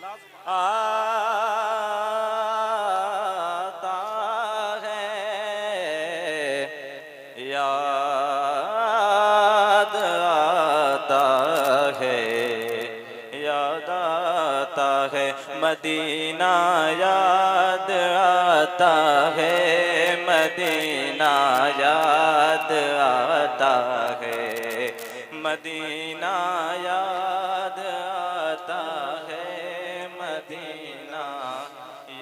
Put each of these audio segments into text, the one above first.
आता है, याद आता है, याद आता है मदीना, याद आता है मदीना, याद आता है मदीना, याद आता है मदीना,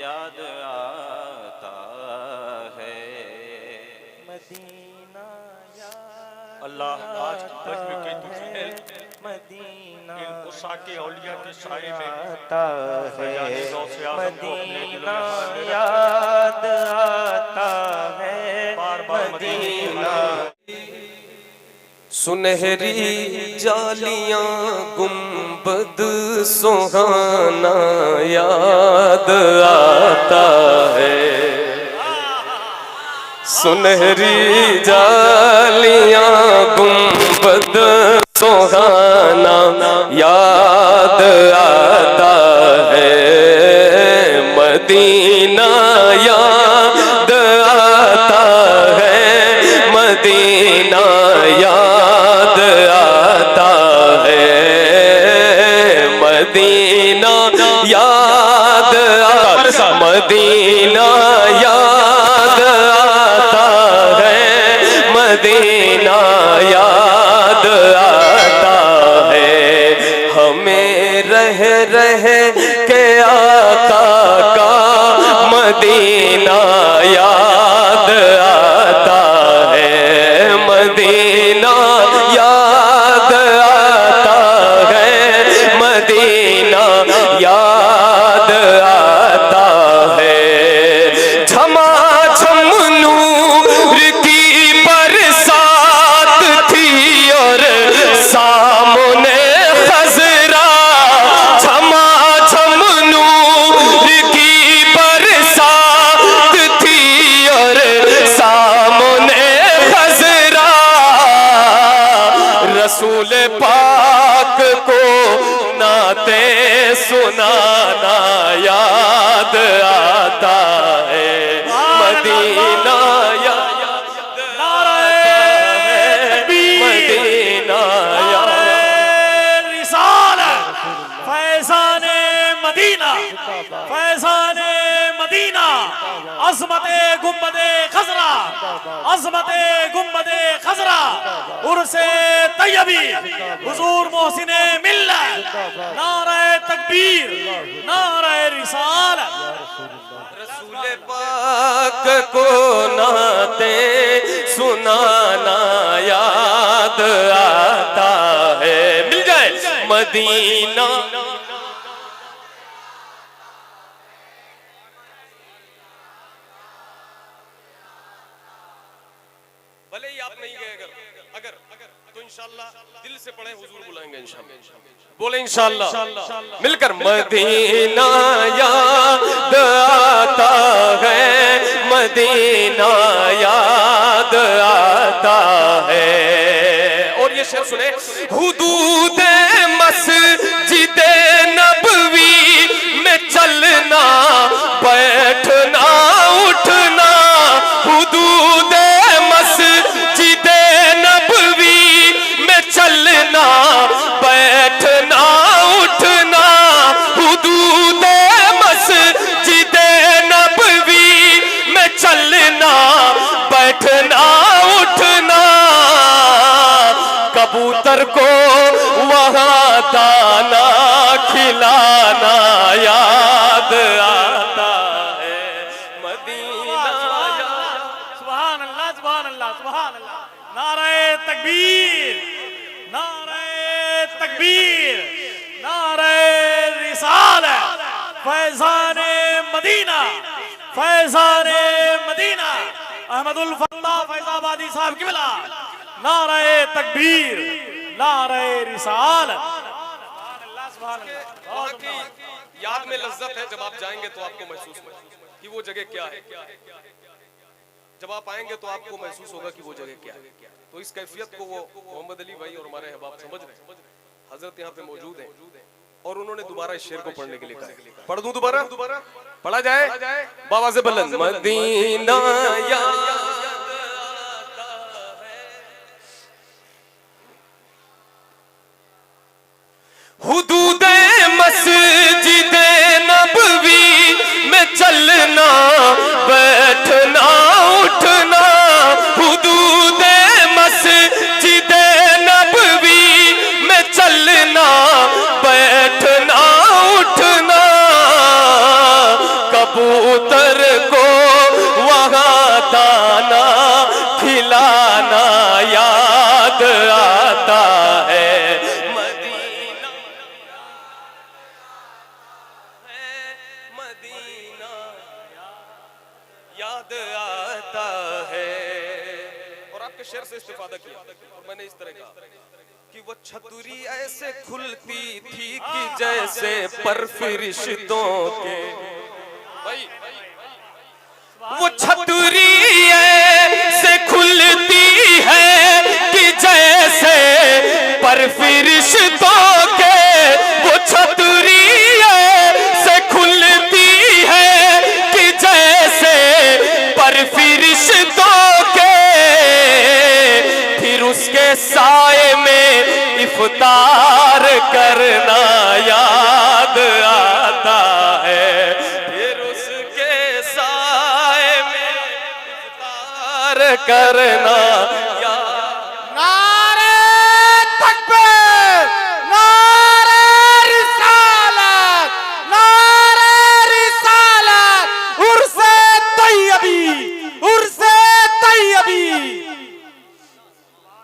याद आता है मदीना, अल्लाह आज तक में कई मदीना, इन उसाके औलिया के साए में आता है मदीना, याद आता है मदीना। सुनहरी जालियां गुंबद सुहाना याद आता है, सुनहरी जालियां गुंबद सुहाना याद आता है मदीना, याद आता है मदीना, याद आता है मदीना, याद आता मदीना, याद आता है मदीना, याद आता है हमें रह रह के आका का मदीना, याद आता है मदीना, याद आता है मदीना, याद आता है झमाझम नूर की बरसात थी और सामने खजरा, झमाझम नूर की बरसात थी और सामने खजरा, रसूल पाक को नाते सुनाना याद आता है मदीना, याद आता है मदीना, फैज़ाने मदीना, फैज़ाने मदीना, अज़मते गुंबदे खज़रा, अज़मते गुंबदे खज़रा, उर्से तैयबी, हुज़ूर मोहसिने मिल्लत, नारे तकबीर, नारे रिसालत। रसूल पाक को नाते सुनाना याद आता है, मिल जाए मदीना। भले ही आप नहीं गए अगर तो इंशाअल्लाह दिल से पढ़े हुजूर बुलाएंगे इंशाअल्लाह, बोले इंशाअल्लाह मिलकर मदीना याद आता है मदीना याद आता है। और ये शेर सुने, हुदूद मस्जिद नबवी में चलना बैठना उठना, हुदूद मस्जिद नबवी में चलना बैठना उठना, हुदूद मस्जिद नबवी में चलना बैठना उठना, कबूतर को वहाँ दाना खिलाना याद आता है मदीना। सुभान अल्लाह, सुभान अल्लाह, सुभान अल्लाह। नारे तकबीर, नारे तकबीर, नारे रिसालत। फैज़ाने Medina, फैज़ाने Medina Ahmadul Fattah Faizabadi साहब क़िबला। नारे तकबीर, नारे रिसालत। वहाँ की याद में लज्जत है, जब आप जाएंगे तो आपको महसूस होगा कि वो जगह क्या है, जब आप आएंगे तो आपको महसूस होगा कि वो जगह क्या है। तो इस कैफियत को वो मोहम्मद अली भाई और हमारे अहबाब समझ रहे हैं, हजरत यहाँ पे मौजूद हैं और और उन्होंने दोबारा इस शेर को पढ़ने के लिए कहा। पढ़ दूं दोबारा? पढ़ा जाए बाबा से बुलंद। मदीना याद आता है, हुदूदे मस्जिदे नबवी में चलना बैठना उठना, हुदूदे मस्जिदे नबवी में चलना बैठना उठना, कबूतर को वहाँ दाना खिलाना याद आता है। मदीना याद आता है। और आपके शेर से इस्तिफादा किया और मैंने इस तरह कहा कि वो छतरी ऐसे खुलती थी कि जैसे पर फरिश्तों के, भाई वो छतरी ऐसे खुलती है कि जैसे पर फरिश्तों के, वो छतरी ऐसे खुलती है कि जैसे पर फरिश्तों के, फिर उसके साए में इफ्तार करना याद आता है, फिर उसके साए में इफ्तार करना याद। नारे तकबीर, नारे रिसालत, नारे रिसालत, उर्से तैयबी, उर्से तैयबी।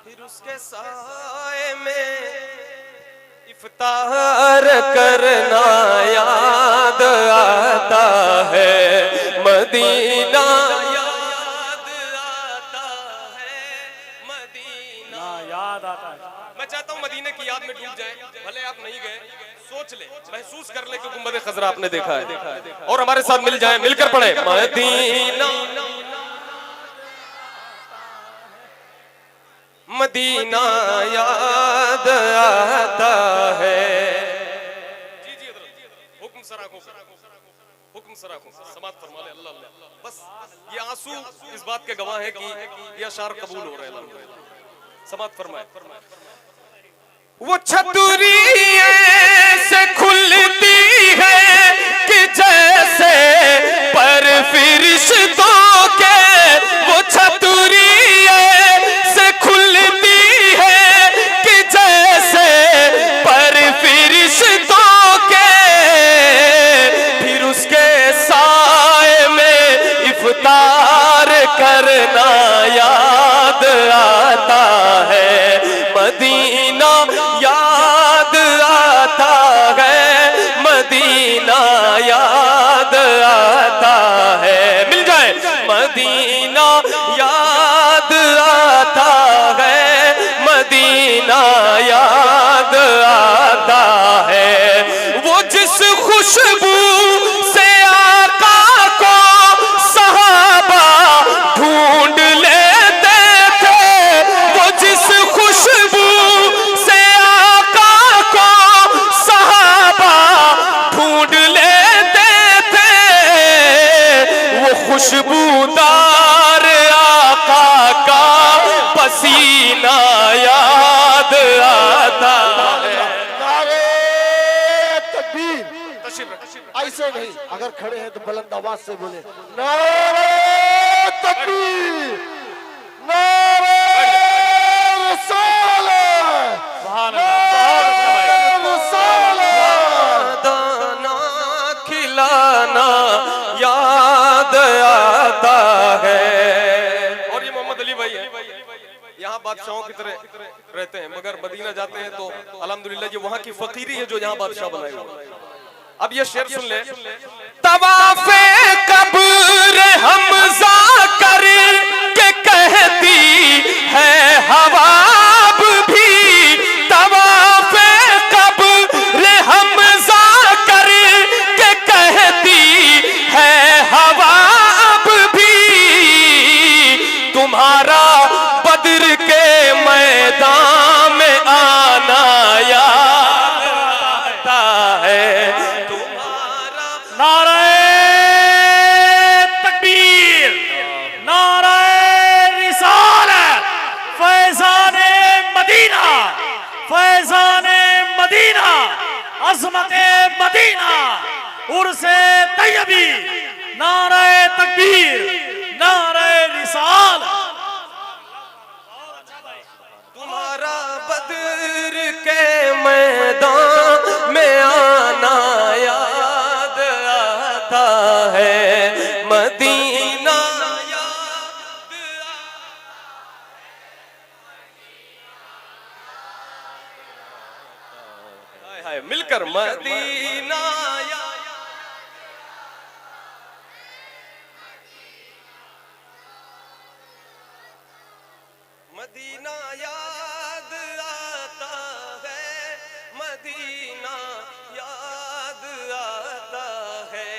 फिर उसके साए में इफ्तार करना याद आता है। मदीना याद आता है, मदीना याद आता है। मैं चाहता हूं मदीने की याद में डूब जाएं, भले आप नहीं गए, सोच ले, महसूस कर ले कि गुंबद खजरा आपने देखा है, और हमारे साथ मिल जाए, मिलकर पढ़े। मदीना मदीना याद आता है। जी जी हुक्म सराखों, हुक्म सराखों, समात फरमा ले। अल्लाह अल्लाह। बस ये आंसू इस बात के गवाह है कि ये अशार कबूल हो रहे हैं। समात फरमाए। वो छतरी से खुलती है कि जैसे पर फरिश्तों के, वो छतरी से खुलती है कि जैसे पर फरिश्तों के, फिर उसके साए में इफ्तार करना याद आता है। मदीना याद आता है, मदीना याद आता है। मिल जाए। मदीना याद आता है, मदीना याद आता है। वो जिस खुशबू से आका को सहाबा ढूंढ लेते थे, वो जिस खुशबू से आका को सहाबा ढूंढ लेते थे, वो खुशबूदार आका का पसीना याद आता है। नारे तकबीर। ऐसे नहीं, अगर खड़े हैं तो बुलंद आवाज से बोले नारे तकबीर, नारे रिसालत, दाना खिलाना याद आता है। और ये मोहम्मद अली भाई है, यहाँ बादशाहों की तरह रहते हैं, मगर मदीना जाते हैं तो अल्हम्दुलिल्लाह ये वहाँ की फकीरी है जो यहाँ बादशाह बनाए हुए। अब ये शेर सुन ले। तवाफे कब्र हमजा कर के कहती है हवाब भी, तवाफे कब्र हमजा कर के कहती है हवाब भी, तुम्हारा बद्र के मैदान में आना याद आता है। है तुम्हारा। नारे तकबीर, नारे रिसालत, फैज़ाने मदीना, फैज़ाने मदीना, अज़मते मदीना, उर्से तैयबी, नारे तकबीर, नारे रिसालत। तुम्हारा बदर के मैदान में आना याद आता है, मदीना याद हाय हाय मिलकर मदीना मदीना याद आता है, मदीना याद आता है।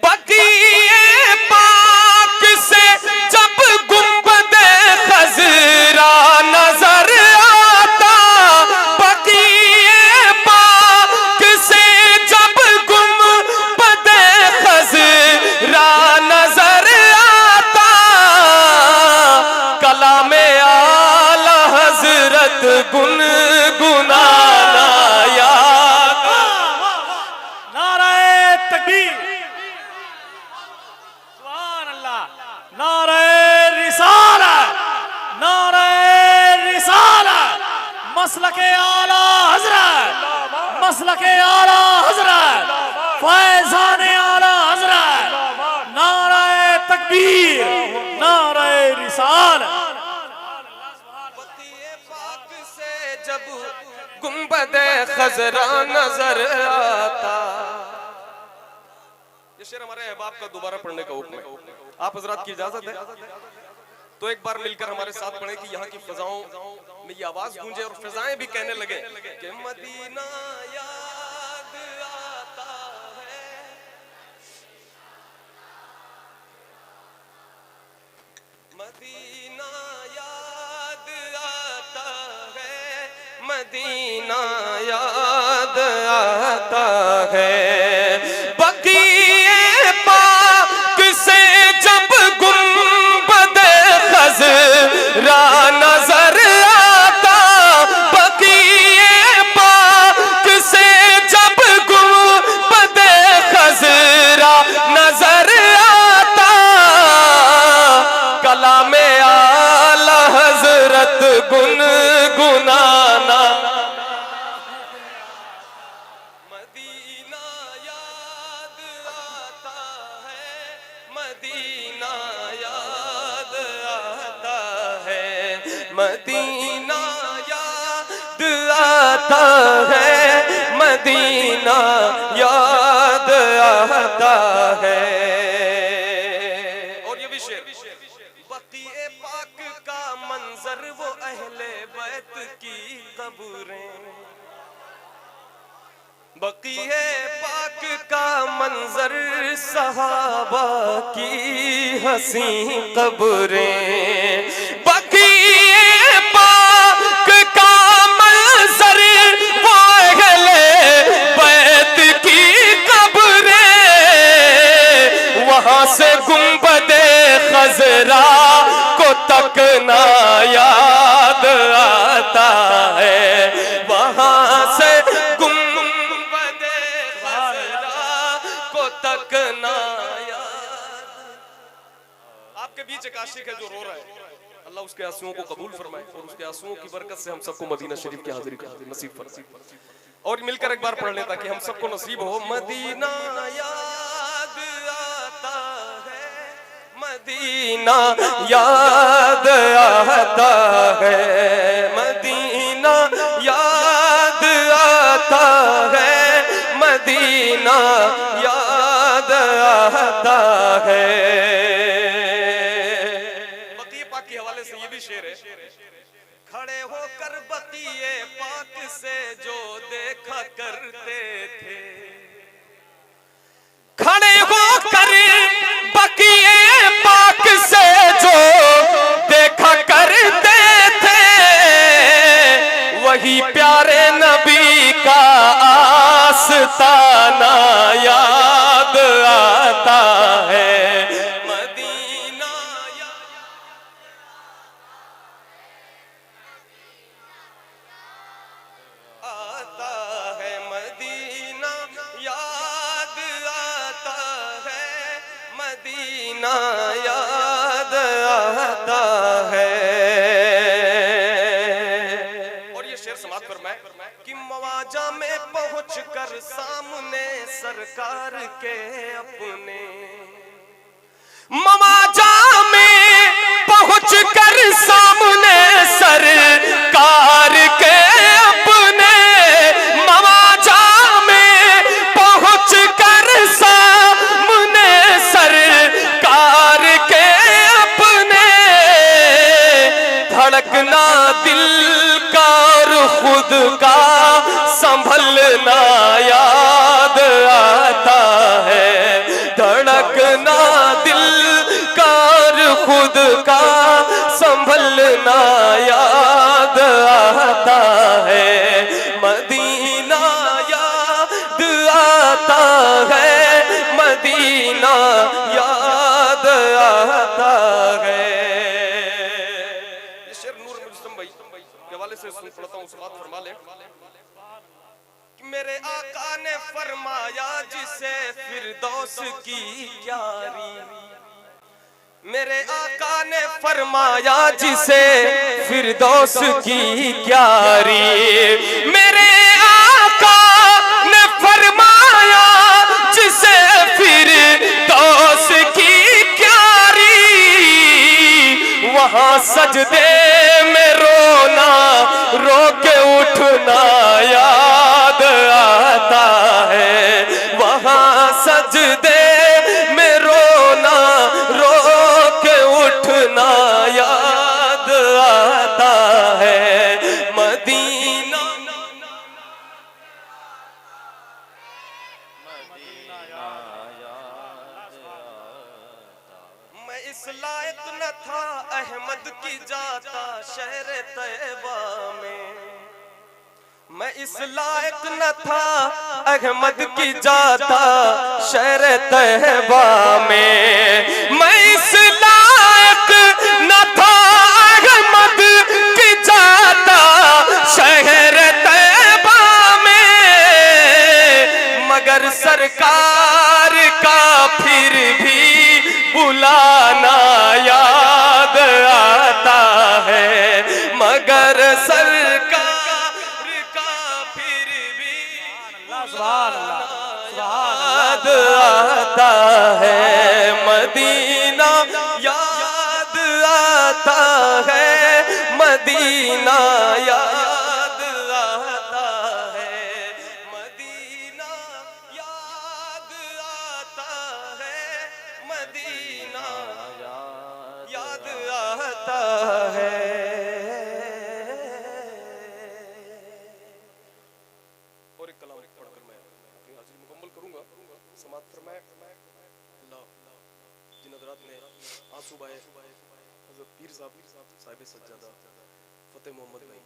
बकीए पाक से जब गुंबदे खज़रा नजर आता, बकीए पाक से जब गुंबदे खज़रा नजर आता, कलामे गुनगुनाना याद। नारे तकबीर, सुभान अल्लाह, नारे रिसालत, नारे रिसालत, मसलके आला हजरत, मसलके आला हजरत, फैज़ाने आला हजरत, नारे तकबीर, नारे रिसालत। जब गुंबदे खज़रा नजर आता, ये शेर हमारे अहबाब का दोबारा पढ़ने का हुक्म है। आप हजरात की इजाजत है तो एक बार मिलकर हमारे साथ पढ़े कि यहाँ की फिजाओं में ये आवाज गूंजे और फिजाएं भी कहने लगे कि मदीना याद आता है, मदीना याद आता है, मदीना याद आता है। बकीए पाक से जब गुंबदे खज़रा नजर आता, बकीए पाक से जब गुंबदे खज़रा नजर आता, कलामे आला हजरत गुनगुनाना मदीना याद आता है, मदीना याद आता है, मदीना याद आता है, मदीना याद आता है। और ये भी शेर, बकीए पाक का मंजर वो अहले बैत की कब्रें, बकीए पाक का मंजर सहाबा की हसी कब्रें, बकीए पाक का मंजर वो अहले बैत की कब्रें, वहां से गुंबदे खज़रा को तकना याद आता है, वहां से गुंबदे खज़रा को तकना याद। आपके बीच एक आशिक है जो रो रहा है, अल्लाह उसके आंसुओं को कबूल फरमाए और उसके आंसुओं की बरकत से हम सबको मदीना शरीफ की हाजिरी का नसीब फरमाए। और मिलकर एक बार पढ़ लें ताकि हम सबको नसीब हो। मदीना याद आता है, मदीना याद आता है, मदीना याद आता है, मदीना याद आता है। बकीए पाक के हवाले से ये भी शेर है, खड़े होकर बकीए पाक से जो देखा करते थे, खड़े होकर बकीए पाक से जो देखा करते थे, वही प्यारे नबी का आस्ता मदीना याद आता है। और ये शेर समाप्त फरमाए कि मवाजा में पहुंचकर सामने सरकार के अपने, मवाजा में पहुंचकर सामने सरकार के अपने, मवाजा में पहुंचकर सामने सरकार के अपने, धड़कना दिल का और खुद का संभलना याद आता है। धड़कना दिल का और खुद का संभलना याद आता है। मदीना याद आता है, मदीना याद आता है। ये शेर नूर मुजतम भाई के हवाले से सुन पढ़ता हूँ, समाप्त फरमा ले। मेरे आका ने फरमाया जिसे फिरदौस की क्यारी, मेरे आका ने फरमाया जिसे फिरदौस की क्यारी, मेरे आका ने फरमाया जिसे फिरदौस की क्यारी, वहां सजदे में रोना रो के उठना याद आता है। वहां सजदे में रोना रो के उठना याद आता है। मदीना मैं इस लायक न था अहमद की जाता शहर तैयबा में, मैं इस लायक न था अहमद की जाता शहर तैयबा में, मैं इस लायक न था अहमद की जाता शहर तैयबा में, मगर सरकार का फिर भी बुलाना याद आता है। मगर सरकार का फिर भी बुलाना याद आता है। मदीना याद आता है, मदीना याद आता है। मदीना याद आता है, मदीना याद आता है। और एक कलाम पढ़कर मैं अपनी हाजिरी मुकम्मल करूंगा। समाप्त फरमाए अल्लाह जिन हज़रात ने आंसू बहाए, हज़रत पीर साहब साहिब सज्जादा फतेह मोहम्मद भाई,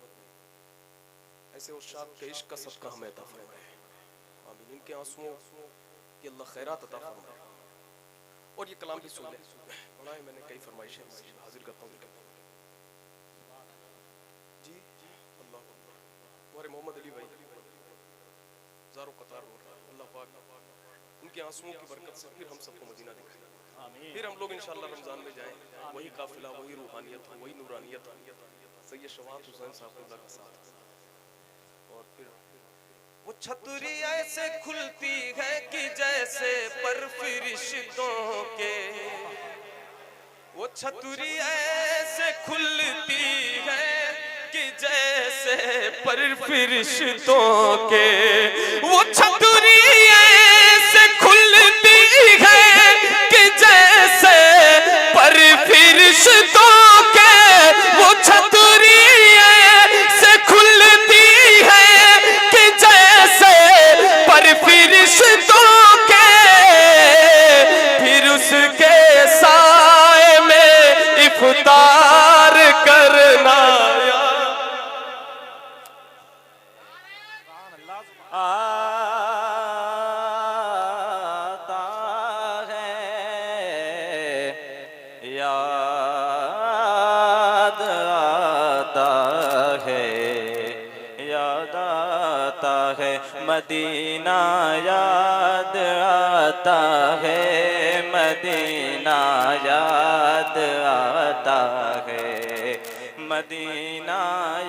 ऐसे उस्ताद के इश्क का सदका हमें अता फरमाए। आमीन। इनके आंसुओं की अल्लाह खैरात अता फरमाए। और ये कलाम भी सुन ले, बड़ा है, मैंने कई फरमाइशें हाजिर करता हूँ जी। अल्लाह हमारे मोहम्मद अली भाई ज़ारो कतार हो रहा है, अल्लाह पाक उनके आंसुओं की बरकत से फिर हम सबको मदीना दिखाए, फिर हम लोग इंशाअल्लाह रमजान में जाएं, वही काफिला, वही रूहानियत हो, वही नूरानियत हो, सैयद शवात हुसैन साहब अल्लाह के साथ। और फिर वो छतरी ऐसे खुलती है कि जैसे पर फरिश्तों के, वो छतरी ऐसे खुलती है कि जैसे पर फरिश्तों के, वो छतरी ऐसे खुलती है कि जैसे पर फरिश्तों के, वो छतरी ऐसे खुलती है कि जैसे पर फरिश्तों के, फिर उसके साए में इफ्तार करना आ याद आता है मदीना याद आता है मदीना याद आता है मदीना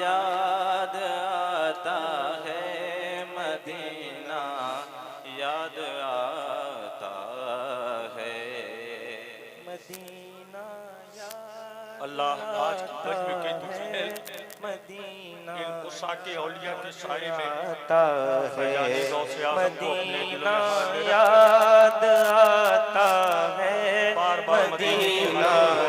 याद आता है मदीना याद आता है मदीना याद अल्लाह आज बच में कई तुझे मदीना इन उसाके औलिया के साए में आता फैजान है गौसे आज़म को अपने दिलों मदीना में याद आता है बार बार मदीने की मदीना